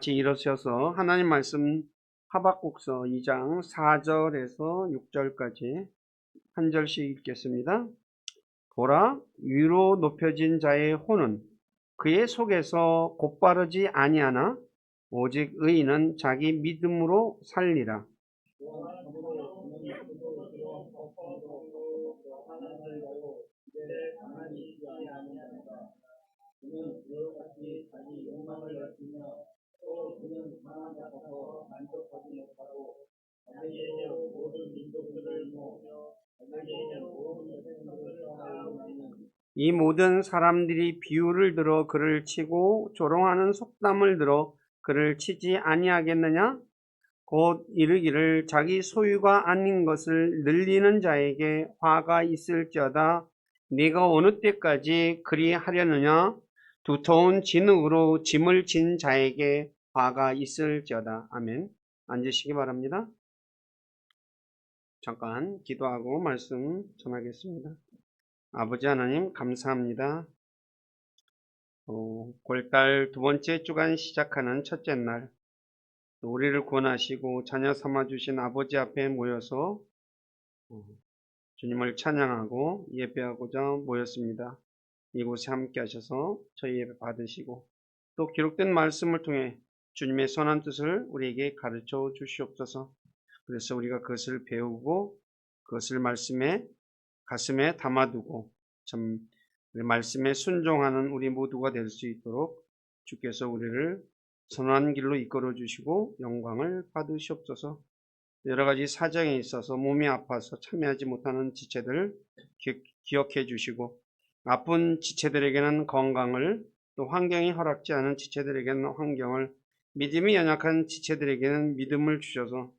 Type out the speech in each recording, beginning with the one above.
같이 일어서서 하나님 말씀 하박국서 2장 4절에서 6절까지 한 절씩 읽겠습니다. 보라, 위로 높여진 자의 혼은 그의 속에서 곧바르지 아니하나 오직 의인은 자기 믿음으로 살리라. 이 모든 사람들이 비유를 들어 그를 치고 조롱하는 속담을 들어 그를 치지 아니하겠느냐? 곧 이르기를 자기 소유가 아닌 것을 늘리는 자에게 화가 있을지어다. 네가 어느 때까지 그리 하려느냐? 두터운 진흙으로 짐을 진 자에게 화가 있을지어다. 아멘. 앉으시기 바랍니다. 잠깐 기도하고 말씀 전하겠습니다. 아버지 하나님 감사합니다. 골달 두 번째 주간 시작하는 첫째 날 우리를 구원하시고 자녀 삼아주신 아버지 앞에 모여서 주님을 찬양하고 예배하고자 모였습니다. 이곳에 함께 하셔서 저희 예배 받으시고 또 기록된 말씀을 통해 주님의 선한 뜻을 우리에게 가르쳐 주시옵소서. 그래서 우리가 그것을 배우고 그것을 말씀에 가슴에 담아두고 참 말씀에 순종하는 우리 모두가 될 수 있도록 주께서 우리를 선한 길로 이끌어 주시고 영광을 받으시옵소서. 여러 가지 사정에 있어서 몸이 아파서 참여하지 못하는 지체들 기억해 주시고 아픈 지체들에게는 건강을, 또 환경이 허락지 않은 지체들에게는 환경을, 믿음이 연약한 지체들에게는 믿음을 주셔서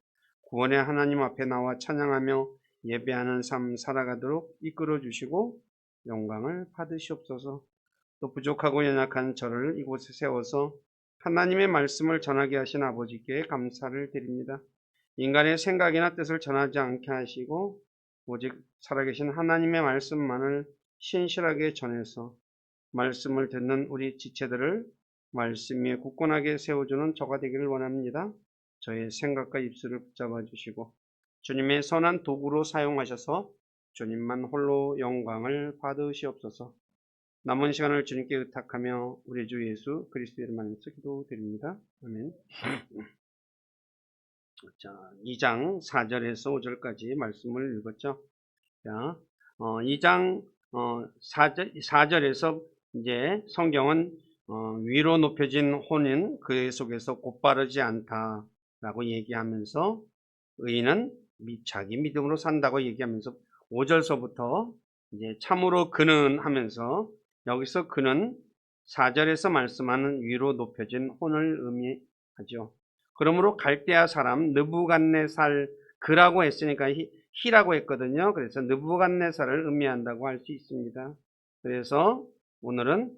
구원의 하나님 앞에 나와 찬양하며 예배하는 삶 살아가도록 이끌어 주시고 영광을 받으시옵소서. 또 부족하고 연약한 저를 이곳에 세워서 하나님의 말씀을 전하게 하신 아버지께 감사를 드립니다. 인간의 생각이나 뜻을 전하지 않게 하시고 오직 살아계신 하나님의 말씀만을 신실하게 전해서 말씀을 듣는 우리 지체들을 말씀 위에 굳건하게 세워주는 저가 되기를 원합니다. 저의 생각과 입술을 붙잡아 주시고 주님의 선한 도구로 사용하셔서 주님만 홀로 영광을 받으시옵소서. 남은 시간을 주님께 의탁하며 우리 주 예수 그리스도의 이름으로 기도드립니다. 아멘. 자, 2장 4절에서 5절까지 말씀을 읽었죠. 자, 2장 4절에서 이제 성경은 위로 높여진 혼은 그의 속에서 곧바르지 않다라고 얘기하면서 의인은 자기 믿음으로 산다고 얘기하면서 5절서부터 이제 참으로 그는 하면서 여기서 그는 4절에서 말씀하는 위로 높여진 혼을 의미하죠. 그러므로 갈대아 사람 느부갓네살 그라고 했으니까 히라고 했거든요. 그래서 느부갓네살을 의미한다고 할 수 있습니다. 그래서 오늘은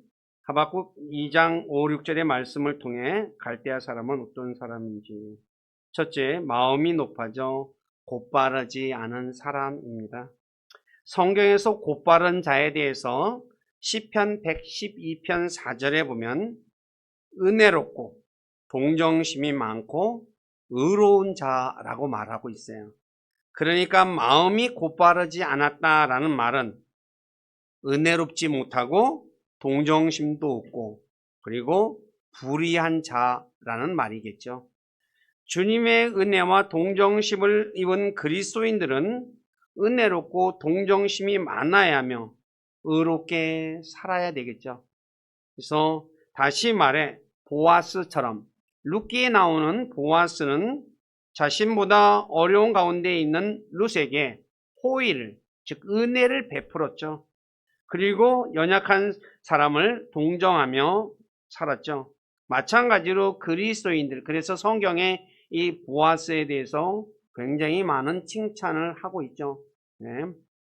하박국 2장 5, 6절의 말씀을 통해 갈대아 사람은 어떤 사람인지, 첫째, 마음이 높아져 곧바르지 않은 사람입니다. 성경에서 곧바른 자에 대해서 시편 112편 4절에 보면 은혜롭고 동정심이 많고 의로운 자라고 말하고 있어요. 그러니까 마음이 곧바르지 않았다라는 말은 은혜롭지 못하고 동정심도 없고 그리고 불의한 자라는 말이겠죠. 주님의 은혜와 동정심을 입은 그리스도인들은 은혜롭고 동정심이 많아야 하며 의롭게 살아야 되겠죠. 그래서 다시 말해 보아스처럼, 룻기에 나오는 보아스는 자신보다 어려운 가운데 있는 룻에게 호의를, 즉 은혜를 베풀었죠. 그리고 연약한 사람을 동정하며 살았죠. 마찬가지로 그리스도인들, 그래서 성경에 이 보아스에 대해서 굉장히 많은 칭찬을 하고 있죠. 네.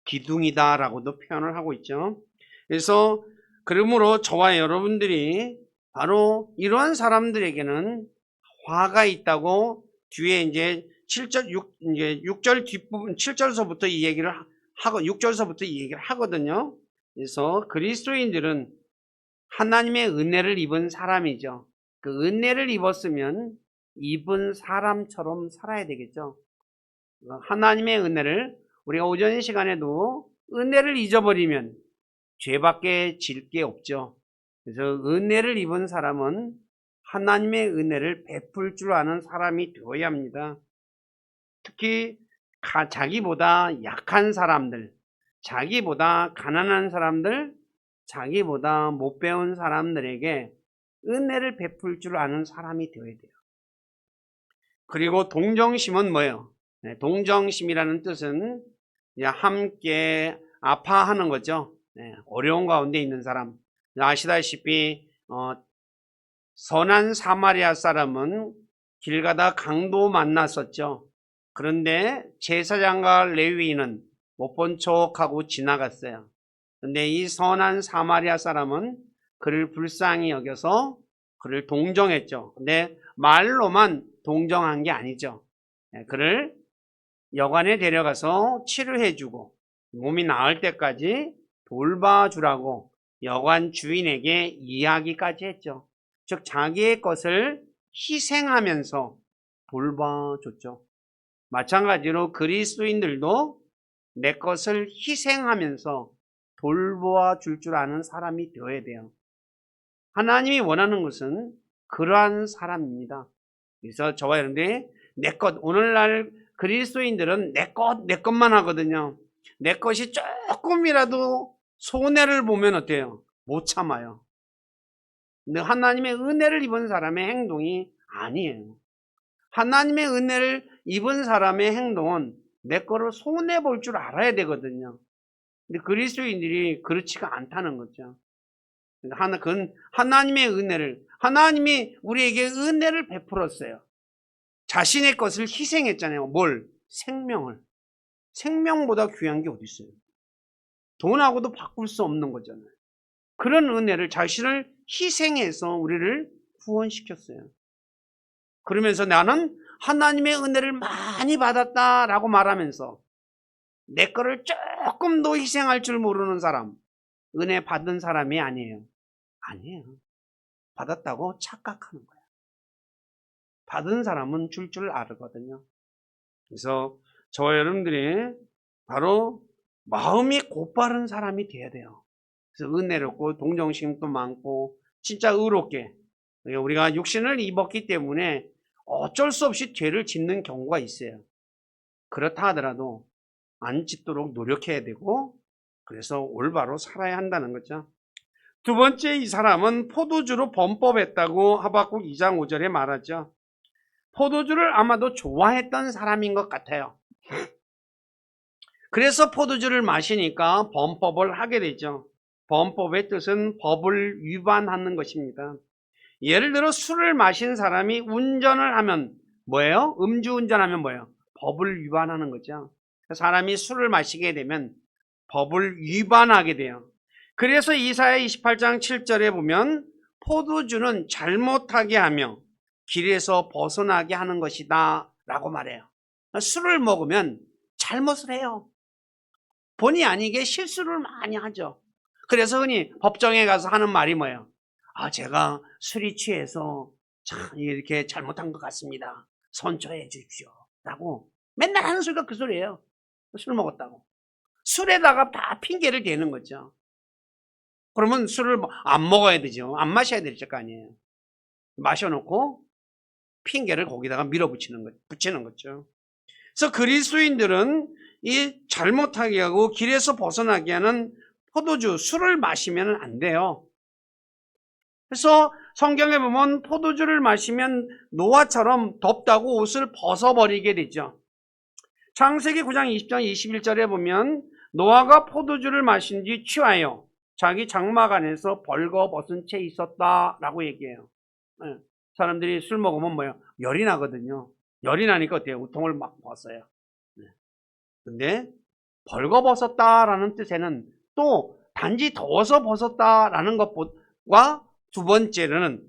기둥이다라고도 표현을 하고 있죠. 그래서 그러므로 저와 여러분들이 바로 이러한 사람들에게는 화가 있다고 뒤에 이제 6절 뒷부분 7절서부터 이 얘기를 하고 6절서부터 이 얘기를 하거든요. 그래서 그리스도인들은 하나님의 은혜를 입은 사람이죠. 그 은혜를 입었으면 입은 사람처럼 살아야 되겠죠. 하나님의 은혜를 우리가 오전 시간에도 은혜를 잊어버리면 죄밖에 질 게 없죠. 그래서 은혜를 입은 사람은 하나님의 은혜를 베풀 줄 아는 사람이 되어야 합니다. 특히 자기보다 약한 사람들, 자기보다 가난한 사람들, 자기보다 못 배운 사람들에게 은혜를 베풀 줄 아는 사람이 되어야 돼요. 그리고 동정심은 뭐예요? 동정심이라는 뜻은 함께 아파하는 거죠. 어려운 가운데 있는 사람. 아시다시피 선한 사마리아 사람은 길 가다 강도 만났었죠. 그런데 제사장과 레위인은 못 본 척하고 지나갔어요. 그런데 이 선한 사마리아 사람은 그를 불쌍히 여겨서 그를 동정했죠. 근데 말로만 동정한 게 아니죠. 그를 여관에 데려가서 치료해주고 몸이 나을 때까지 돌봐주라고 여관 주인에게 이야기까지 했죠. 즉 자기의 것을 희생하면서 돌봐줬죠. 마찬가지로 그리스도인들도 내 것을 희생하면서 돌보아줄 줄 아는 사람이 되어야 돼요. 하나님이 원하는 것은 그러한 사람입니다. 그래서 저와 여러분들이 내 것, 오늘날 그리스도인들은 내 것만 하거든요. 내 것이 조금이라도 손해를 보면 어때요? 못 참아요. 근데 하나님의 은혜를 입은 사람의 행동이 아니에요. 하나님의 은혜를 입은 사람의 행동은 내 거를 손해볼 줄 알아야 되거든요. 근데 그리스도인들이 그렇지가 않다는 거죠. 그건 하나님의 은혜를, 하나님이 우리에게 은혜를 베풀었어요. 자신의 것을 희생했잖아요. 뭘? 생명을. 생명보다 귀한 게 어디 있어요? 돈하고도 바꿀 수 없는 거잖아요. 그런 은혜를 자신을 희생해서 우리를 구원시켰어요. 그러면서 나는 하나님의 은혜를 많이 받았다라고 말하면서 내 거를 조금 더 희생할 줄 모르는 사람, 은혜 받은 사람이 아니에요. 아니에요. 받았다고 착각하는 거예요. 받은 사람은 줄 알거든요. 그래서 저와 여러분들이 바로 마음이 곧바른 사람이 돼야 돼요. 그래서 은혜롭고 동정심도 많고 진짜 의롭게, 우리가 육신을 입었기 때문에 어쩔 수 없이 죄를 짓는 경우가 있어요. 그렇다 하더라도 안 짓도록 노력해야 되고, 그래서 올바로 살아야 한다는 거죠. 두 번째, 이 사람은 포도주로 범법했다고 하박국 2장 5절에 말하죠. 포도주를 아마도 좋아했던 사람인 것 같아요. 그래서 포도주를 마시니까 범법을 하게 되죠. 범법의 뜻은 법을 위반하는 것입니다. 예를 들어 술을 마신 사람이 운전을 하면 뭐예요? 음주운전하면 뭐예요? 법을 위반하는 거죠. 사람이 술을 마시게 되면 법을 위반하게 돼요. 그래서 이사야 28장 7절에 보면 포도주는 잘못하게 하며 길에서 벗어나게 하는 것이다 라고 말해요. 술을 먹으면 잘못을 해요. 본의 아니게 실수를 많이 하죠. 그래서 흔히 법정에 가서 하는 말이 뭐예요? 제가 술이 취해서 참 이렇게 잘못한 것 같습니다. 선처해 주십시오. 라고 맨날 하는 소리가 그 소리예요. 술 먹었다고. 술에다가 다 핑계를 대는 거죠. 그러면 술을 안 먹어야 되죠. 안 마셔야 될 거 아니에요. 마셔놓고 핑계를 거기다가 붙이는 거죠. 그래서 그리스도인들은 이 잘못하게 하고 길에서 벗어나게 하는 포도주, 술을 마시면 안 돼요. 그래서 성경에 보면 포도주를 마시면 노아처럼 덥다고 옷을 벗어버리게 되죠. 창세기 9장 20장 21절에 보면 노아가 포도주를 마신 뒤 취하여 자기 장막 안에서 벌거벗은 채 있었다라고 얘기해요. 사람들이 술 먹으면 뭐예요? 열이 나거든요. 열이 나니까 어때요? 우통을 막 벗어요. 근데 벌거벗었다라는 뜻에는 또 단지 더워서 벗었다라는 것과 두 번째는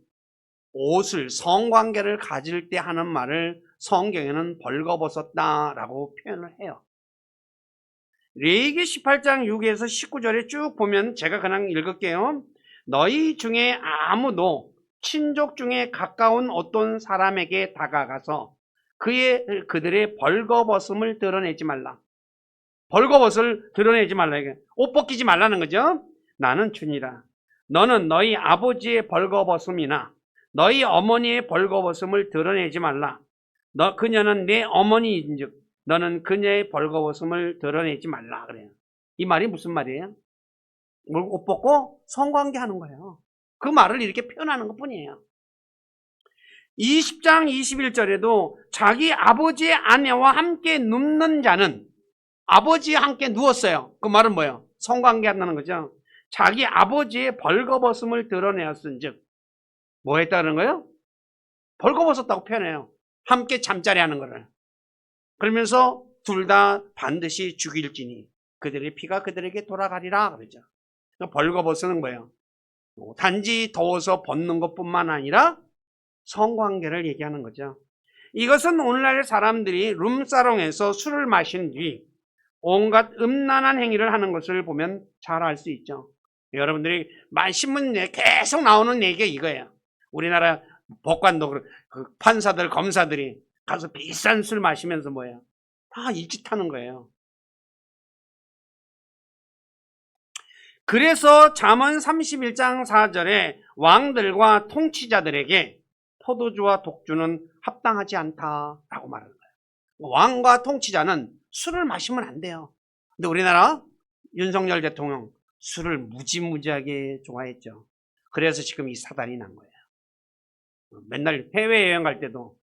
옷을, 성관계를 가질 때 하는 말을 성경에는 벌거벗었다라고 표현을 해요. 레위기 18장 6에서 19절에 쭉 보면 제가 그냥 읽을게요. 너희 중에 아무도 친족 중에 가까운 어떤 사람에게 다가가서 그들의 벌거벗음을 드러내지 말라. 벌거벗을 드러내지 말라. 이게 옷 벗기지 말라는 거죠. 나는 주니라. 너는 너희 아버지의 벌거벗음이나 너희 어머니의 벌거벗음을 드러내지 말라. 그녀는 내 어머니인즉 너는 그녀의 벌거벗음을 드러내지 말라 그래요. 이 말이 무슨 말이에요? 옷 벗고 성관계하는 거예요. 그 말을 이렇게 표현하는 것뿐이에요. 20장 21절에도 자기 아버지의 아내와 함께 눕는 자는 아버지와 함께 누웠어요. 그 말은 뭐예요? 성관계한다는 거죠. 자기 아버지의 벌거벗음을 드러내었은즉 뭐 했다는 거예요? 벌거벗었다고 표현해요. 함께 잠자리 하는 거를. 그러면서 둘 다 반드시 죽일지니 그들의 피가 그들에게 돌아가리라 그러죠. 벌거벗은 뭐예요? 단지 더워서 벗는 것뿐만 아니라 성관계를 얘기하는 거죠. 이것은 오늘날 사람들이 룸사롱에서 술을 마신 뒤 온갖 음란한 행위를 하는 것을 보면 잘 알 수 있죠. 여러분들이 신문에 계속 나오는 얘기가 이거예요. 우리나라 법관도 그 판사들, 검사들이 가서 비싼 술 마시면서 뭐예요? 다 일짓하는 거예요. 그래서 잠언 31장 4절에 왕들과 통치자들에게 포도주와 독주는 합당하지 않다라고 말하는 거예요. 왕과 통치자는 술을 마시면 안 돼요. 근데 우리나라 윤석열 대통령 술을 무지무지하게 좋아했죠. 그래서 지금 이 사단이 난 거예요. 맨날 해외여행 갈 때도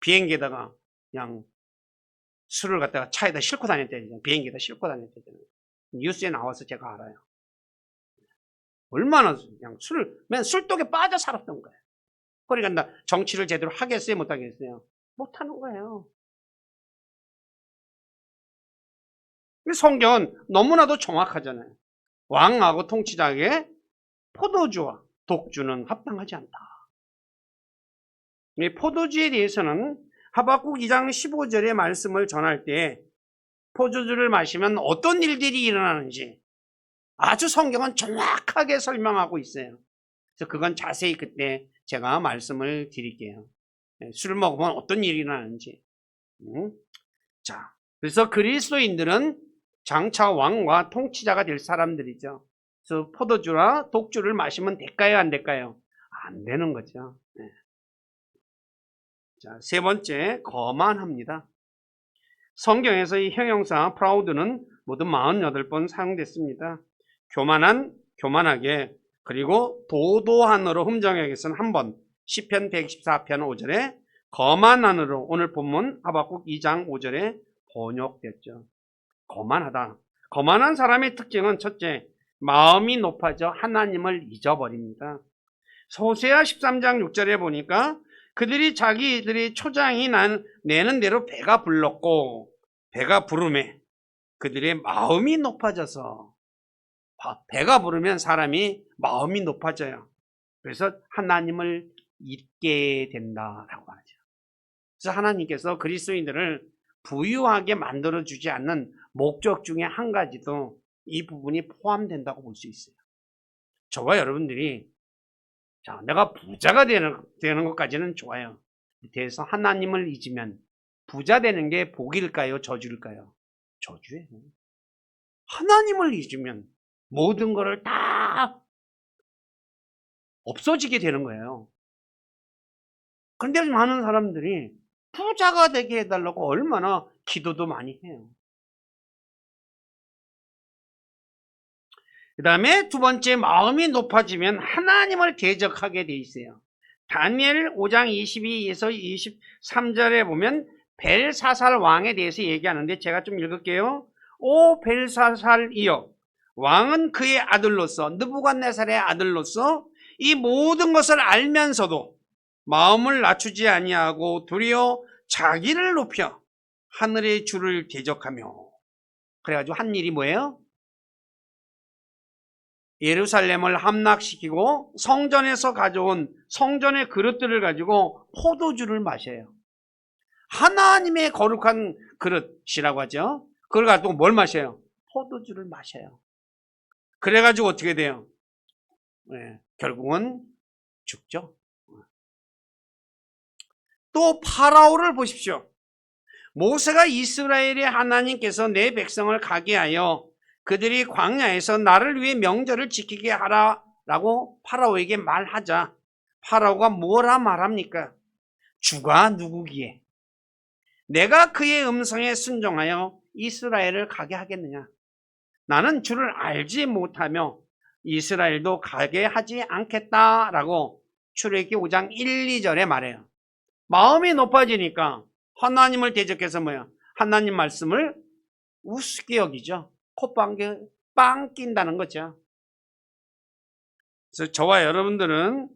비행기에다가 그냥 술을 갖다가 차에다 싣고 다녔대요. 비행기에다 싣고 다녔대요. 뉴스에 나와서 제가 알아요. 얼마나 그냥 맨 술독에 빠져 살았던 거예요. 그러니까 정치를 제대로 하겠어요? 못하겠어요? 못하는 거예요. 성경은 너무나도 정확하잖아요. 왕하고 통치자에게 포도주와 독주는 합당하지 않다. 이 포도주에 대해서는 하박국 2장 15절의 말씀을 전할 때 포도주를 마시면 어떤 일들이 일어나는지 아주 성경은 정확하게 설명하고 있어요. 그래서 그건 자세히 그때 제가 말씀을 드릴게요. 술을 먹으면 어떤 일이 일어나는지. 자, 그래서 그리스도인들은 장차 왕과 통치자가 될 사람들이죠. 그래서 포도주나 독주를 마시면 될까요? 안 될까요? 안 되는 거죠. 네. 자, 세 번째, 거만합니다. 성경에서 이 형용사 proud는 모두 48번 사용됐습니다. 교만하게, 그리고 도도한으로 흠정역에서는 한 번, 시편 114편 5절에 거만한으로 오늘 본문 하박국 2장 5절에 번역됐죠. 거만하다. 거만한 사람의 특징은 첫째, 마음이 높아져 하나님을 잊어버립니다. 호세아 13장 6절에 보니까 그들이 자기들의 초장이 내는 대로 배가 불렀고 배가 부르매 그들의 마음이 높아져서 배가 부르면 사람이 마음이 높아져요. 그래서 하나님을 잊게 된다라고 하죠. 그래서 하나님께서 그리스도인들을 부유하게 만들어주지 않는 목적 중에 한 가지도 이 부분이 포함된다고 볼 수 있어요. 저와 여러분들이 내가 부자가 되는 것까지는 좋아요. 그래서 하나님을 잊으면 부자 되는 게 복일까요? 저주일까요? 저주예요. 하나님을 잊으면 모든 것을 다 없어지게 되는 거예요. 그런데 많은 사람들이 부자가 되게 해달라고 얼마나 기도도 많이 해요. 그 다음에 두 번째, 마음이 높아지면 하나님을 대적하게 돼 있어요. 다니엘 5장 22에서 23절에 보면 벨사살 왕에 대해서 얘기하는데 제가 좀 읽을게요. 오 벨사살이여, 왕은 그의 아들로서, 느부갓네살의 아들로서 이 모든 것을 알면서도 마음을 낮추지 아니하고 도리어 자기를 높여 하늘의 주를 대적하며, 그래가지고 한 일이 뭐예요? 예루살렘을 함락시키고 성전에서 가져온 성전의 그릇들을 가지고 포도주를 마셔요. 하나님의 거룩한 그릇이라고 하죠. 그걸 가지고 뭘 마셔요? 포도주를 마셔요. 그래가지고 어떻게 돼요? 네, 결국은 죽죠. 또 파라오를 보십시오. 모세가 이스라엘의 하나님께서 내 백성을 가게 하여 그들이 광야에서 나를 위해 명절을 지키게 하라라고 파라오에게 말하자 파라오가 뭐라 말합니까? 주가 누구기에 내가 그의 음성에 순종하여 이스라엘을 가게 하겠느냐? 나는 주를 알지 못하며 이스라엘도 가게 하지 않겠다라고 출애굽기 5장 1, 2절에 말해요. 마음이 높아지니까 하나님을 대적해서 뭐야? 하나님 말씀을 우습게 여기죠. 콧방귀 빵 낀다는 거죠. 그래서 저와 여러분들은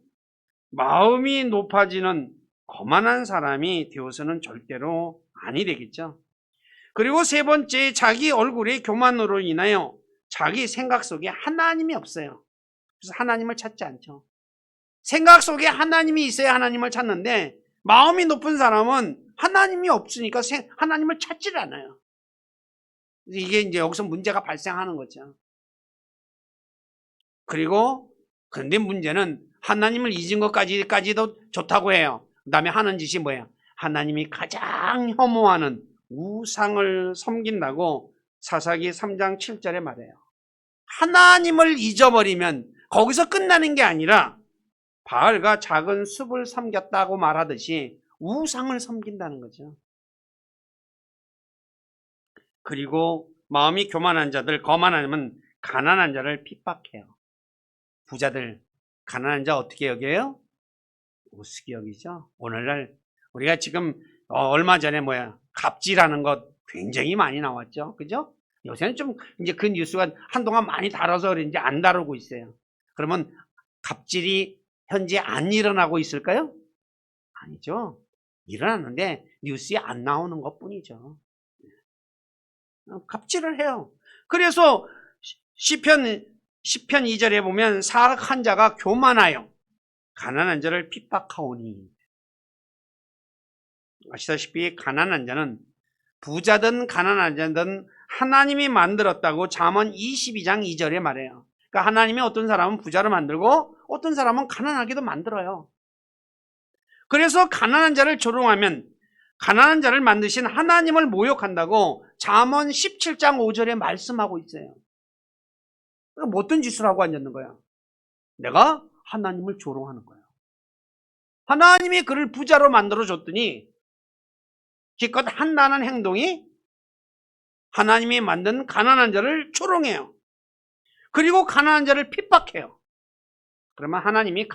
마음이 높아지는 거만한 사람이 되어서는 절대로 아니 되겠죠. 그리고 세 번째, 자기 얼굴의 교만으로 인하여 자기 생각 속에 하나님이 없어요. 그래서 하나님을 찾지 않죠. 생각 속에 하나님이 있어야 하나님을 찾는데 마음이 높은 사람은 하나님이 없으니까 하나님을 찾지를 않아요. 이게 이제 여기서 문제가 발생하는 거죠. 그리고 그런데 문제는 하나님을 잊은 것까지도 좋다고 해요. 그 다음에 하는 짓이 뭐예요? 하나님이 가장 혐오하는 우상을 섬긴다고 사사기 3장 7절에 말해요. 하나님을 잊어버리면 거기서 끝나는 게 아니라 바알과 작은 숲을 섬겼다고 말하듯이 우상을 섬긴다는 거죠. 그리고 마음이 교만한 자들, 거만하면 가난한 자를 핍박해요. 부자들, 가난한 자 어떻게 여겨요? 우습게 여기죠. 오늘날 우리가 지금 얼마 전에 갑질하는 것 굉장히 많이 나왔죠. 그죠? 요새는 좀 이제 그 뉴스가 한동안 많이 다뤄서 그런지 안 다루고 있어요. 그러면 갑질이 현재 안 일어나고 있을까요? 아니죠. 일어났는데 뉴스에 안 나오는 것 뿐이죠. 갑질을 해요. 그래서 시편 2절에 보면 사악한 자가 교만하여 가난한 자를 핍박하오니, 아시다시피 가난한 자는 부자든 가난한 자든 하나님이 만들었다고 잠언 22장 2절에 말해요. 그러니까 하나님이 어떤 사람은 부자로 만들고 어떤 사람은 가난하게도 만들어요. 그래서 가난한 자를 조롱하면 가난한 자를 만드신 하나님을 모욕한다고 잠언 17장 5절에 말씀하고 있어요. 그러니까 어떤 짓을 하고 앉았는 거야? 내가 하나님을 조롱하는 거예요. 하나님이 그를 부자로 만들어줬더니 기껏 한다는 행동이 하나님이 만든 가난한 자를 조롱해요. 그리고 가난한 자를 핍박해요. 그러면 하나님이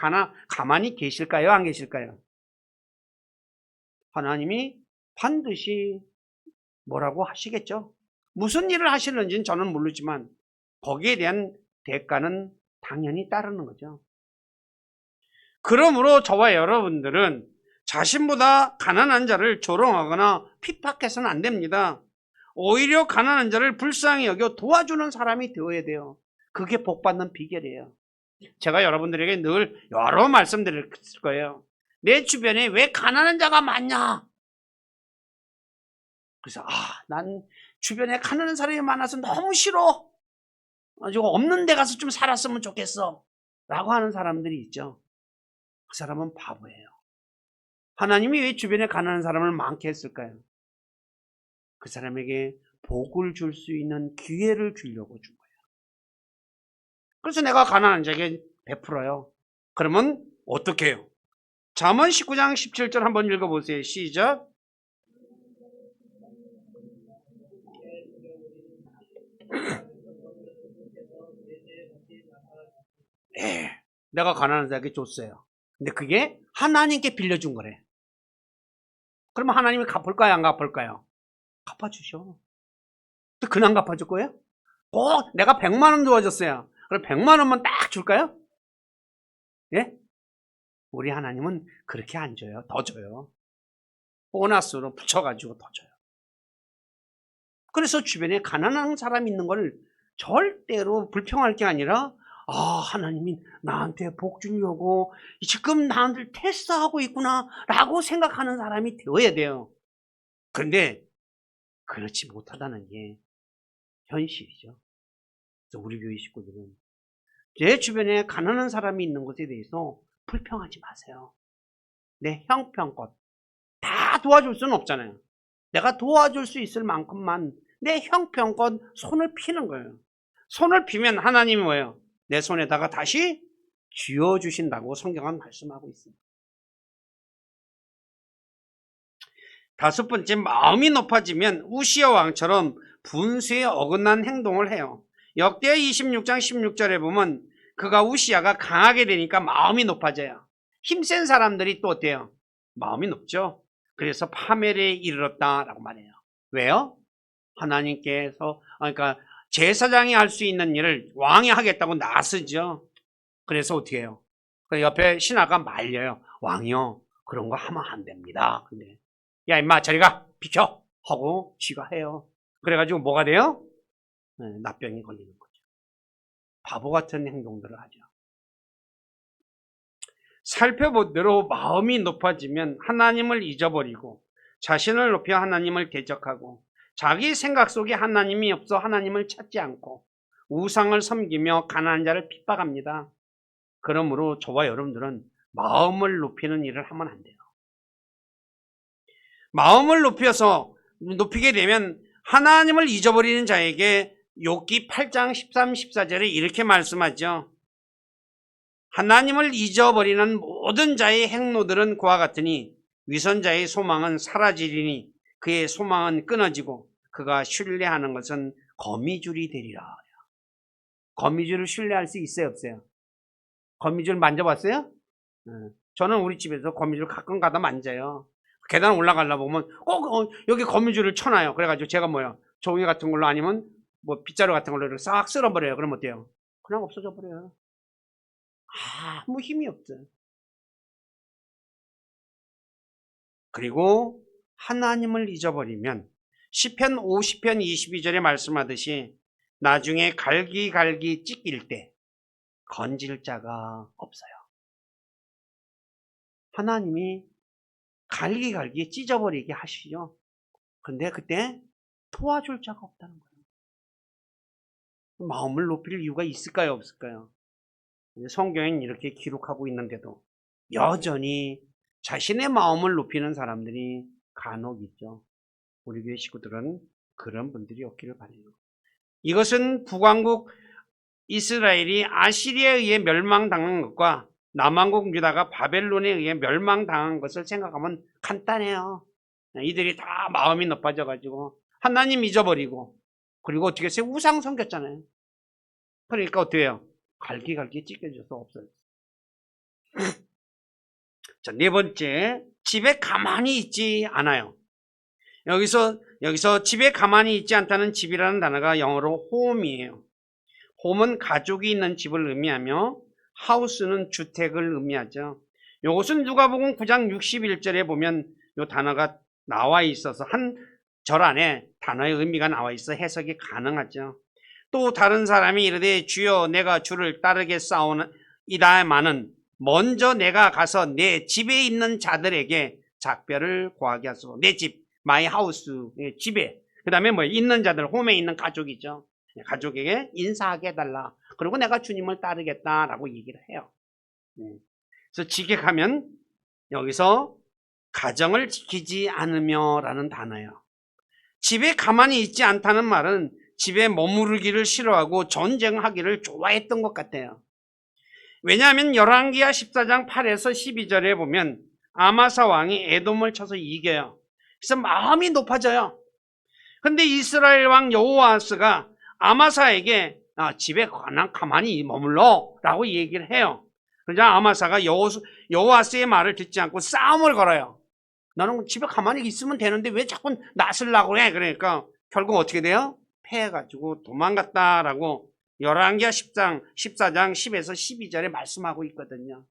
가만히 계실까요? 안 계실까요? 하나님이 반드시 뭐라고 하시겠죠? 무슨 일을 하시는지는 저는 모르지만 거기에 대한 대가는 당연히 따르는 거죠. 그러므로 저와 여러분들은 자신보다 가난한 자를 조롱하거나 핍박해서는 안 됩니다. 오히려 가난한 자를 불쌍히 여겨 도와주는 사람이 되어야 돼요. 그게 복받는 비결이에요. 제가 여러분들에게 늘 여러 말씀드릴 거예요. 내 주변에 왜 가난한 자가 많냐? 그래서 난 주변에 가난한 사람이 많아서 너무 싫어. 없는 데 가서 좀 살았으면 좋겠어. 라고 하는 사람들이 있죠. 그 사람은 바보예요. 하나님이 왜 주변에 가난한 사람을 많게 했을까요? 그 사람에게 복을 줄 수 있는 기회를 주려고 준 거예요. 그래서 내가 가난한 자에게 베풀어요. 그러면 어떻게 해요? 잠언 19장 17절 한번 읽어보세요. 시작. 네, 내가 가난한 자에게 줬어요. 근데 그게 하나님께 빌려준 거래. 그러면 하나님이 갚을까요? 안 갚을까요? 갚아주셔. 또 그냥 갚아줄 거예요? 내가 100만 원 도와줬어요. 그럼 100만 원만 딱 줄까요? 예? 우리 하나님은 그렇게 안 줘요. 더 줘요. 보너스로 붙여가지고 더 줘요. 그래서 주변에 가난한 사람 있는 걸 절대로 불평할 게 아니라 하나님이 나한테 복 주려고 지금 나한테 테스트하고 있구나 라고 생각하는 사람이 되어야 돼요. 그런데 그렇지 못하다는 게 현실이죠. 그래서 우리 교회 식구들은 제 주변에 가난한 사람이 있는 것에 대해서 불평하지 마세요. 내 형편껏 다 도와줄 수는 없잖아요. 내가 도와줄 수 있을 만큼만 내 형편껏 손을 피는 거예요. 손을 피면 하나님이 뭐예요? 내 손에다가 다시 쥐어주신다고 성경은 말씀하고 있습니다. 다섯 번째, 마음이 높아지면 우시야 왕처럼 분수에 어긋난 행동을 해요. 역대하 26장 16절에 보면 그가 우시야가 강하게 되니까 마음이 높아져요. 힘센 사람들이 또 어때요? 마음이 높죠. 그래서 파멸에 이르렀다라고 말해요. 왜요? 하나님께서 그러니까 제사장이 할 수 있는 일을 왕이 하겠다고 나서죠. 그래서 어떻게 해요? 그 옆에 신하가 말려요. 왕이요, 그런 거 하면 안 됩니다. 근데 야 임마 저리 가 비켜 하고 쥐가 해요. 그래가지고 뭐가 돼요? 납병이 걸리는 거죠. 바보 같은 행동들을 하죠. 살펴본 대로 마음이 높아지면 하나님을 잊어버리고 자신을 높여 하나님을 대적하고 자기 생각 속에 하나님이 없어 하나님을 찾지 않고 우상을 섬기며 가난한 자를 핍박합니다. 그러므로 저와 여러분들은 마음을 높이는 일을 하면 안 돼요. 마음을 높이게 되면 하나님을 잊어버리는 자에게 욥기 8장 13, 14절에 이렇게 말씀하죠. 하나님을 잊어버리는 모든 자의 행로들은 그와 같으니 위선자의 소망은 사라지리니 그의 소망은 끊어지고 그가 신뢰하는 것은 거미줄이 되리라. 거미줄을 신뢰할 수 있어요, 없어요? 거미줄 만져봤어요? 저는 우리 집에서 거미줄 가끔 가다 만져요. 계단 올라가려고 보면 꼭 여기 거미줄을 쳐놔요. 그래가지고 제가 뭐야, 종이 같은 걸로 아니면 뭐 빗자루 같은 걸로 싹 쓸어버려요. 그럼 어때요? 그냥 없어져 버려요. 아무 힘이 없어요. 그리고 하나님을 잊어버리면 시편 50편 22절에 말씀하듯이 나중에 갈기갈기 찢길 때 건질 자가 없어요. 하나님이 갈기갈기 찢어버리게 하시죠. 근데 그때 도와줄 자가 없다는 거예요. 마음을 높일 이유가 있을까요, 없을까요? 성경엔 이렇게 기록하고 있는데도 여전히 자신의 마음을 높이는 사람들이 간혹 있죠. 우리 교회 식구들은 그런 분들이 없기를 바라요. 이것은 북왕국 이스라엘이 아시리아에 의해 멸망당한 것과 남왕국 유다가 바벨론에 의해 멸망당한 것을 생각하면 간단해요. 이들이 다 마음이 높아져가지고 하나님 잊어버리고 그리고 어떻게 했어요? 우상 섬겼잖아요. 그러니까 어떻게 해요? 갈기갈기 찢겨져서 없어요. 자, 네 번째, 집에 가만히 있지 않아요. 여기서 집에 가만히 있지 않다는 집이라는 단어가 영어로 home이에요. home은 가족이 있는 집을 의미하며 house는 주택을 의미하죠. 이것은 누가복음 9장 61절에 보면 이 단어가 나와 있어서 한 절 안에 단어의 의미가 나와 있어 해석이 가능하죠. 또 다른 사람이 이르되 주여 내가 주를 따르겠사오이다마는 먼저 내가 가서 내 집에 있는 자들에게 작별을 구하게 하소서. 내 집, my house, 집에. 그 다음에 뭐 있는 자들, 홈에 있는 가족이죠. 가족에게 인사하게 해달라. 그리고 내가 주님을 따르겠다라고 얘기를 해요. 그래서 직역하면 여기서 가정을 지키지 않으며 라는 단어예요. 집에 가만히 있지 않다는 말은 집에 머무르기를 싫어하고 전쟁하기를 좋아했던 것 같아요. 왜냐하면 열왕기하 14장 8에서 12절에 보면 아마사 왕이 에돔을 쳐서 이겨요. 그래서 마음이 높아져요. 근데 이스라엘 왕 여호아스가 아마사에게 집에 가만히 머물러 라고 얘기를 해요. 그러자 아마사가 여호아스의 말을 듣지 않고 싸움을 걸어요. 너는 집에 가만히 있으면 되는데 왜 자꾸 나서려고 해? 그러니까 결국 어떻게 돼요? 패해가지고 도망갔다라고 열왕기하 14장 10에서 12절에 말씀하고 있거든요.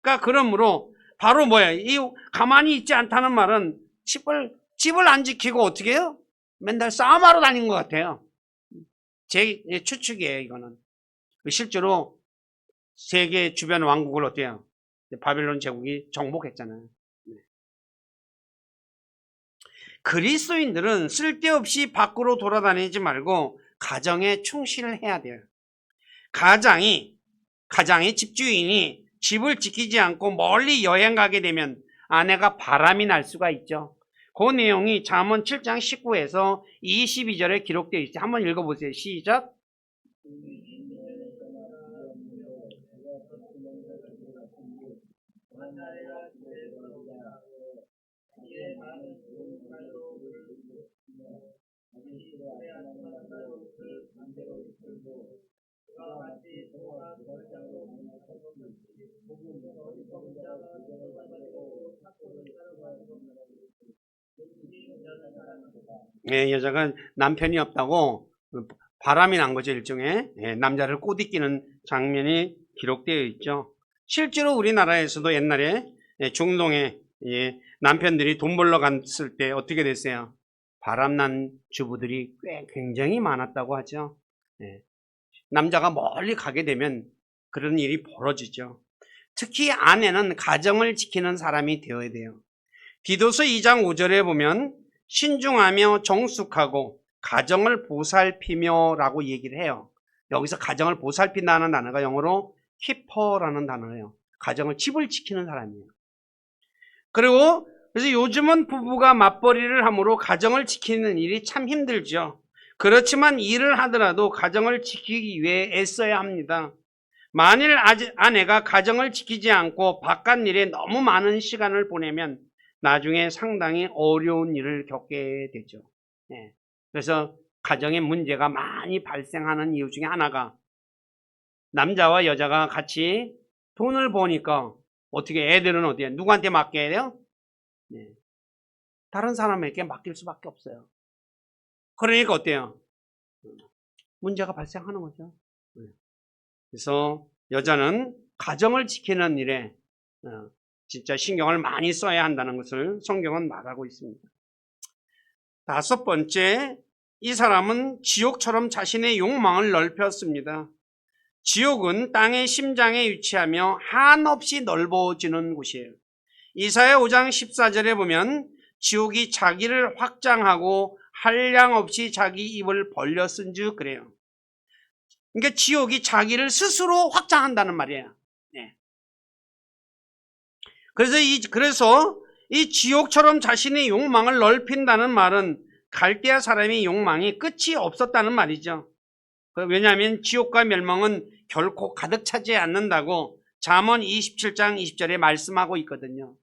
그러니까 그러므로 바로 뭐야? 이 가만히 있지 않다는 말은 집을 안 지키고 어떻게 해요? 맨날 싸움하러 다닌 것 같아요. 제 추측이에요, 이거는. 실제로 세계 주변 왕국을 어때요? 바벨론 제국이 정복했잖아요. 그리스도인들은 쓸데없이 밖으로 돌아다니지 말고 가정에 충실을 해야 돼요. 가장의 집주인이 집을 지키지 않고 멀리 여행 가게 되면 아내가 바람이 날 수가 있죠. 그 내용이 잠언 7장 19에서 22절에 기록되어 있어요. 한번 읽어보세요. 시작. 예, 여자가 남편이 없다고 바람이 난 거죠, 일종의. 예, 남자를 꼬드기는 장면이 기록되어 있죠. 실제로 우리나라에서도 옛날에 중동에 남편들이 돈 벌러 갔을 때 어떻게 됐어요? 바람난 주부들이 꽤 굉장히 많았다고 하죠. 예, 남자가 멀리 가게 되면 그런 일이 벌어지죠. 특히 아내는 가정을 지키는 사람이 되어야 돼요. 디도서 2장 5절에 보면 신중하며 정숙하고 가정을 보살피며 라고 얘기를 해요. 여기서 가정을 보살핀다는 단어가 영어로 keeper라는 단어예요. 가정을, 집을 지키는 사람이에요. 그리고 그래서 요즘은 부부가 맞벌이를 함으로 가정을 지키는 일이 참 힘들죠. 그렇지만 일을 하더라도 가정을 지키기 위해 애써야 합니다. 만일 아내가 가정을 지키지 않고 바깥 일에 너무 많은 시간을 보내면 나중에 상당히 어려운 일을 겪게 되죠. 네. 그래서 가정에 문제가 많이 발생하는 이유 중에 하나가 남자와 여자가 같이 돈을 버니까 어떻게 애들은 어디에 누구한테 맡겨야 돼요? 네. 다른 사람에게 맡길 수밖에 없어요. 그러니까 어때요? 문제가 발생하는 거죠. 네. 그래서 여자는 가정을 지키는 일에 진짜 신경을 많이 써야 한다는 것을 성경은 말하고 있습니다. 다섯 번째, 이 사람은 지옥처럼 자신의 욕망을 넓혔습니다. 지옥은 땅의 심장에 위치하며 한없이 넓어지는 곳이에요. 이사야 5장 14절에 보면 지옥이 자기를 확장하고 한량없이 자기 입을 벌려 쓴즉 그래요. 그러니까 지옥이 자기를 스스로 확장한다는 말이에요. 네. 그래서 이 지옥처럼 자신의 욕망을 넓힌다는 말은 갈대아 사람의 욕망이 끝이 없었다는 말이죠. 왜냐하면 지옥과 멸망은 결코 가득 차지 않는다고 잠언 27장 20절에 말씀하고 있거든요.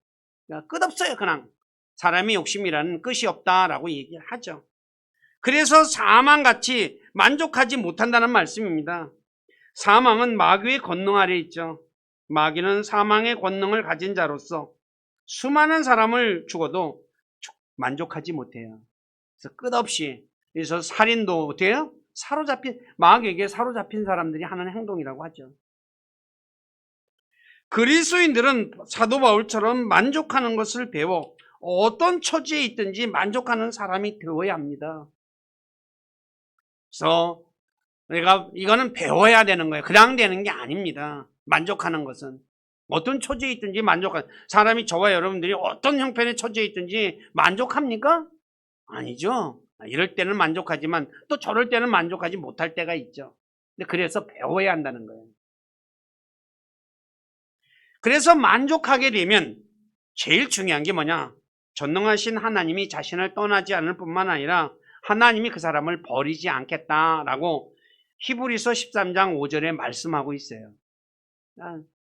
그러니까 끝없어요. 그냥 사람의 욕심이라는 끝이 없다라고 얘기를 하죠. 그래서 사망같이 만족하지 못한다는 말씀입니다. 사망은 마귀의 권능 아래 있죠. 마귀는 사망의 권능을 가진 자로서 수많은 사람을 죽어도 만족하지 못해요. 그래서 끝없이, 그래서 살인도 어떻게 해요? 마귀에게 사로잡힌 사람들이 하는 행동이라고 하죠. 그리스도인들은 사도 바울처럼 만족하는 것을 배워 어떤 처지에 있든지 만족하는 사람이 되어야 합니다. 그래서 이거는 배워야 되는 거예요. 그냥 되는 게 아닙니다. 만족하는 것은. 어떤 처지에 있든지 사람이 저와 여러분들이 어떤 형편의 처지에 있든지 만족합니까? 아니죠. 이럴 때는 만족하지만 또 저럴 때는 만족하지 못할 때가 있죠. 근데 그래서 배워야 한다는 거예요. 그래서 만족하게 되면 제일 중요한 게 뭐냐? 전능하신 하나님이 자신을 떠나지 않을 뿐만 아니라 하나님이 그 사람을 버리지 않겠다라고 히브리서 13장 5절에 말씀하고 있어요.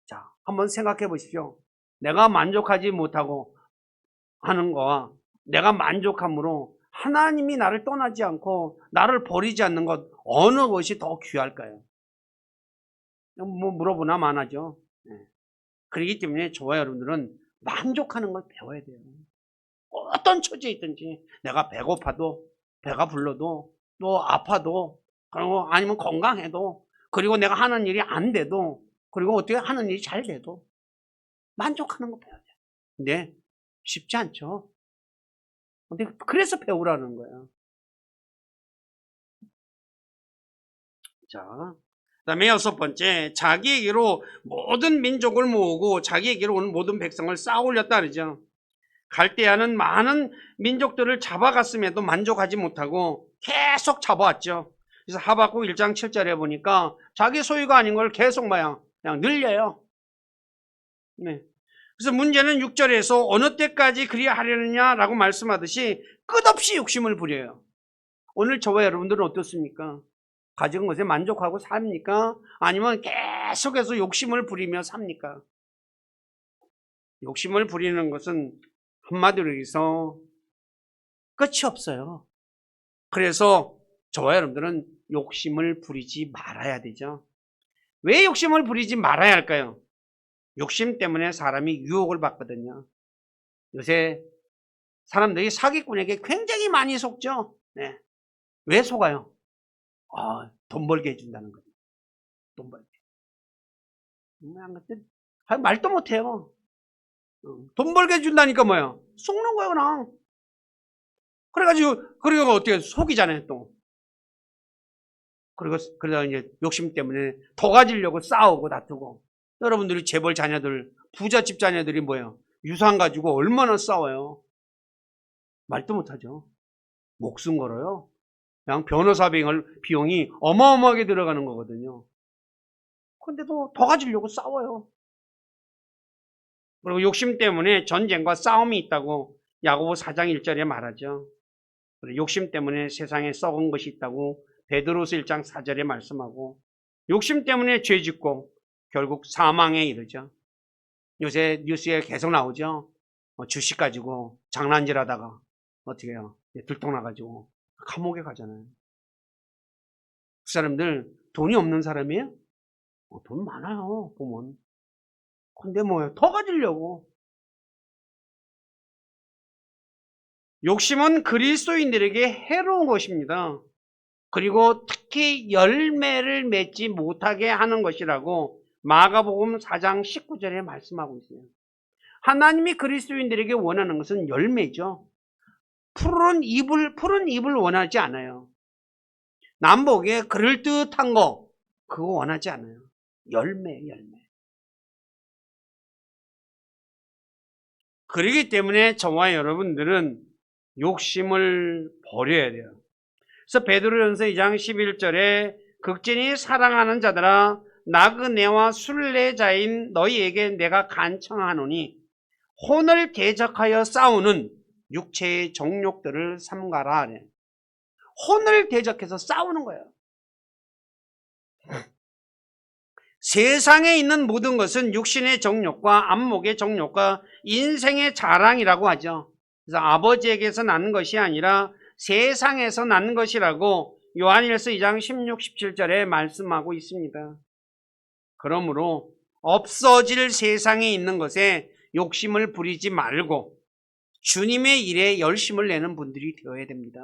자, 한번 생각해 보십시오. 내가 만족하지 못하고 하는 거와 내가 만족함으로 하나님이 나를 떠나지 않고 나를 버리지 않는 것, 어느 것이 더 귀할까요? 뭐 물어보나 마나죠. 네. 그렇기 때문에 저와 여러분들은 만족하는 걸 배워야 돼요. 어떤 처지에 있든지 내가 배고파도, 배가 불러도, 또 아파도, 그리고 아니면 건강해도, 그리고 내가 하는 일이 안 돼도, 그리고 어떻게 하는 일이 잘 돼도 만족하는 거 배워야 돼요. 근데 쉽지 않죠. 근데 그래서 배우라는 거예요. 자, 그다음에 여섯 번째, 자기에게로 모든 민족을 모으고 자기에게로 오는 모든 백성을 쌓아올렸다 그러죠. 갈대아는 많은 민족들을 잡아갔음에도 만족하지 못하고 계속 잡아왔죠. 그래서 하박국 1장 7절에 보니까 자기 소유가 아닌 걸 계속 그냥 늘려요. 네. 그래서 문제는 6절에서 어느 때까지 그리하려느냐라고 말씀하듯이 끝없이 욕심을 부려요. 오늘 저와 여러분들은 어떻습니까? 가진 것에 만족하고 삽니까? 아니면 계속해서 욕심을 부리며 삽니까? 욕심을 부리는 것은 한마디로 해서 끝이 없어요. 그래서 저와 여러분들은 욕심을 부리지 말아야 되죠. 왜 욕심을 부리지 말아야 할까요? 욕심 때문에 사람이 유혹을 받거든요. 요새 사람들이 사기꾼에게 굉장히 많이 속죠. 네. 왜 속아요? 돈 벌게 해준다는 거죠. 돈 벌게. 말도 못해요. 돈 벌게 해준다니까 뭐야? 속는 거야 그냥. 그리고 어떻게 속이잖아요 또. 그러다 이제 욕심 때문에 더 가지려고 싸우고 다투고. 여러분들이 재벌 자녀들, 부잣집 자녀들이 뭐예요? 유산 가지고 얼마나 싸워요? 말도 못하죠. 목숨 걸어요. 그냥 변호사 비용이 어마어마하게 들어가는 거거든요. 근데도 더 가지려고 싸워요. 그리고 욕심 때문에 전쟁과 싸움이 있다고 야고보 4장 1절에 말하죠. 그리고 욕심 때문에 세상에 썩은 것이 있다고 베드로서 1장 4절에 말씀하고 욕심 때문에 죄 짓고 결국 사망에 이르죠. 요새 뉴스에 계속 나오죠. 주식 가지고 장난질하다가 어떻게 해요? 들통나가지고 감옥에 가잖아요. 그 사람들 돈이 없는 사람이에요? 돈 많아요 보면. 근데 뭐예요? 더 가지려고. 욕심은 그리스도인들에게 해로운 것입니다. 그리고 특히 열매를 맺지 못하게 하는 것이라고 마가복음 4장 19절에 말씀하고 있어요. 하나님이 그리스도인들에게 원하는 것은 열매죠. 푸른 잎을 원하지 않아요. 남보기에 그럴듯한 거 그거 원하지 않아요. 열매. 그렇기 때문에 저와 여러분들은 욕심을 버려야 돼요. 그래서 베드로전서 2장 11절에 극진히 사랑하는 자들아 나그네와 순례자인 너희에게 내가 간청하노니 혼을 대적하여 싸우는 육체의 정욕들을 삼가라. 혼을 대적해서 싸우는 거예요. 세상에 있는 모든 것은 육신의 정욕과 안목의 정욕과 인생의 자랑이라고 하죠. 그래서 아버지에게서 낳는 것이 아니라 세상에서 낳는 것이라고 요한일서 2장 16, 17절에 말씀하고 있습니다. 그러므로 없어질 세상에 있는 것에 욕심을 부리지 말고 주님의 일에 열심을 내는 분들이 되어야 됩니다.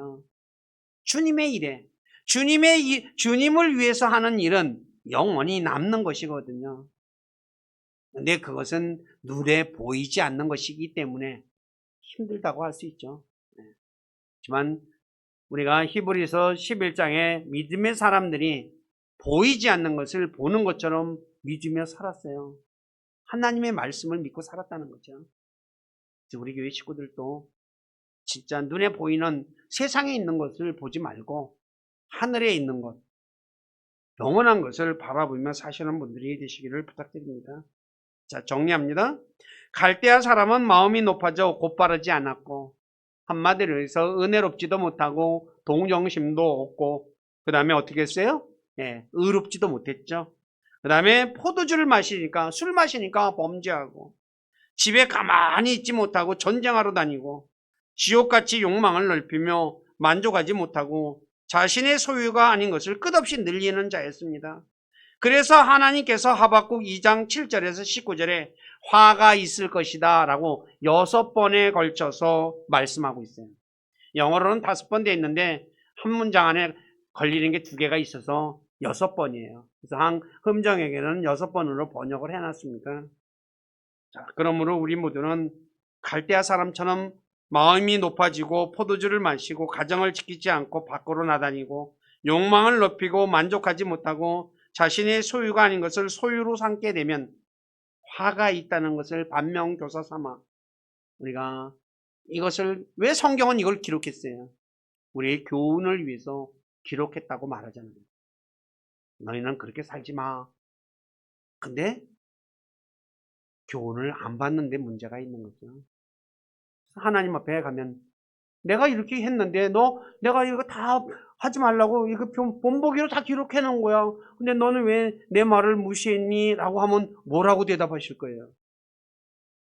주님의 일에. 주님을 위해서 하는 일은 영원히 남는 것이거든요. 근데 그것은 눈에 보이지 않는 것이기 때문에 힘들다고 할 수 있죠. 하지만 우리가 히브리서 11장에 믿음의 사람들이 보이지 않는 것을 보는 것처럼 믿으며 살았어요. 하나님의 말씀을 믿고 살았다는 거죠. 우리 교회 식구들도 진짜 눈에 보이는 세상에 있는 것을 보지 말고 하늘에 있는 것, 영원한 것을 바라보며 사시는 분들이 되시기를 부탁드립니다. 자, 정리합니다. 갈대아 사람은 마음이 높아져 곧바르지 않았고 한마디로 해서 은혜롭지도 못하고 동정심도 없고 그 다음에 어떻게 했어요? 의롭지도 못했죠. 그 다음에 포도주를 마시니까 술 마시니까 범죄하고 집에 가만히 있지 못하고 전쟁하러 다니고 지옥같이 욕망을 넓히며 만족하지 못하고 자신의 소유가 아닌 것을 끝없이 늘리는 자였습니다. 그래서 하나님께서 하박국 2장 7절에서 19절에 화가 있을 것이다 라고 6번에 걸쳐서 말씀하고 있어요. 영어로는 5번 되어 있는데 한 문장 안에 걸리는 게 2개가 있어서 6번이에요. 그래서 한 흠정에게는 6번으로 번역을 해놨습니다. 자, 그러므로 우리 모두는 갈대아 사람처럼 마음이 높아지고 포도주를 마시고 가정을 지키지 않고 밖으로 나다니고 욕망을 높이고 만족하지 못하고 자신의 소유가 아닌 것을 소유로 삼게 되면 화가 있다는 것을 반면교사 삼아 우리가 이것을 왜 성경은 이걸 기록했어요? 우리의 교훈을 위해서 기록했다고 말하잖아요. 너희는 그렇게 살지 마. 근데 교훈을 안 받는데 문제가 있는 거죠. 하나님 앞에 가면 내가 이렇게 했는데 내가 이거 다 하지 말라고 이거 본보기로 다 기록해 놓은 거야. 근데 너는 왜 내 말을 무시했니? 라고 하면 뭐라고 대답하실 거예요?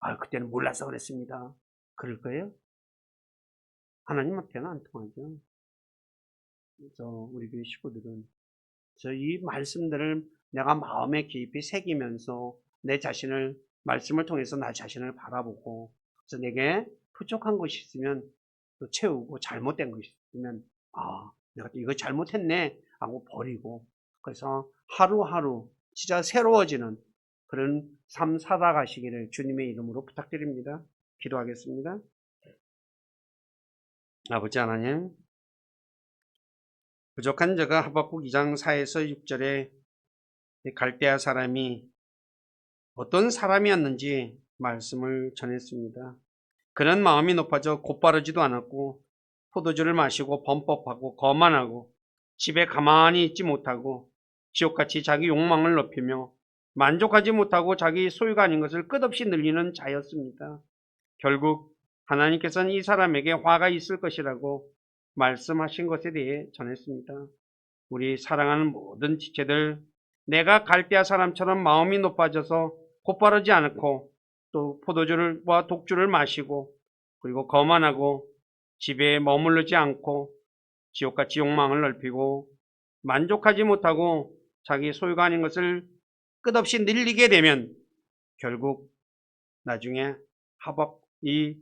아, 그때는 몰라서 그랬습니다. 그럴 거예요? 하나님 앞에는 안 통하죠. 그래서 우리 교회 식구들은 이 말씀들을 내가 마음에 깊이 새기면서 내 자신을 말씀을 통해서 나 자신을 바라보고 그래서 내게 부족한 것이 있으면 또 채우고 잘못된 것이 있으면 내가 이거 잘못했네 하고 버리고 그래서 하루하루 진짜 새로워지는 그런 삶 살아가시기를 주님의 이름으로 부탁드립니다. 기도하겠습니다. 아버지 하나님, 부족한 자가 하박국 2장 4에서 6절에 갈대아 사람이 어떤 사람이었는지 말씀을 전했습니다. 그는 마음이 높아져 곧바르지도 않았고 포도주를 마시고 범법하고 거만하고 집에 가만히 있지 못하고 지옥같이 자기 욕망을 높이며 만족하지 못하고 자기 소유가 아닌 것을 끝없이 늘리는 자였습니다. 결국 하나님께서는 이 사람에게 화가 있을 것이라고 말씀하신 것에 대해 전했습니다. 우리 사랑하는 모든 지체들, 내가 갈대아 사람처럼 마음이 높아져서 곧바르지 않고 또 포도주와 독주를 마시고 그리고 거만하고 집에 머무르지 않고 지옥같이 욕망을 넓히고 만족하지 못하고 자기 소유가 아닌 것을 끝없이 늘리게 되면 결국 나중에 이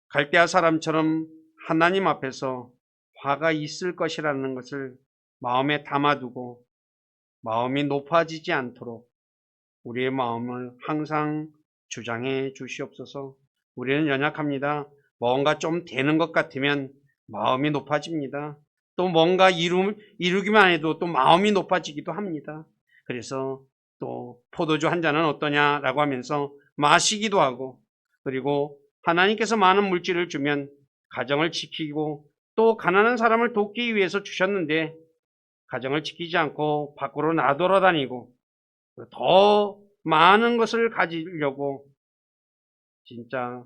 갈대아 사람처럼 하나님 앞에서 화가 있을 것이라는 것을 마음에 담아두고 마음이 높아지지 않도록 우리의 마음을 항상 주장해 주시옵소서. 우리는 연약합니다. 뭔가 좀 되는 것 같으면 마음이 높아집니다. 또 뭔가 이루기만 해도 또 마음이 높아지기도 합니다. 그래서 또 포도주 한 잔은 어떠냐라고 하면서 마시기도 하고 그리고 하나님께서 많은 물질을 주면 가정을 지키고 또 가난한 사람을 돕기 위해서 주셨는데 가정을 지키지 않고 밖으로 나돌아다니고 더 많은 것을 가지려고 진짜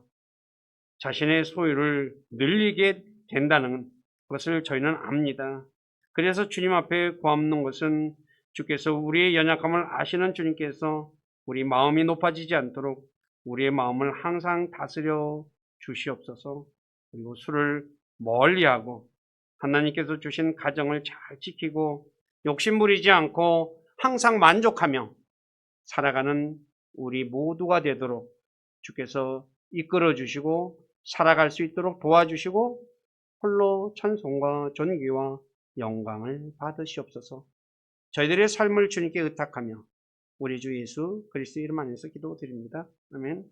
자신의 소유를 늘리게 된다는 것을 저희는 압니다. 그래서 주님 앞에 구하는 것은 주께서 우리의 연약함을 아시는 주님께서 우리 마음이 높아지지 않도록 우리의 마음을 항상 다스려 주시옵소서. 그리고 술을 멀리하고 하나님께서 주신 가정을 잘 지키고 욕심부리지 않고 항상 만족하며 살아가는 우리 모두가 되도록 주께서 이끌어 주시고 살아갈 수 있도록 도와주시고 홀로 찬송과 존귀와 영광을 받으시옵소서. 저희들의 삶을 주님께 의탁하며 우리 주 예수 그리스도 이름 안에서 기도드립니다. 아멘.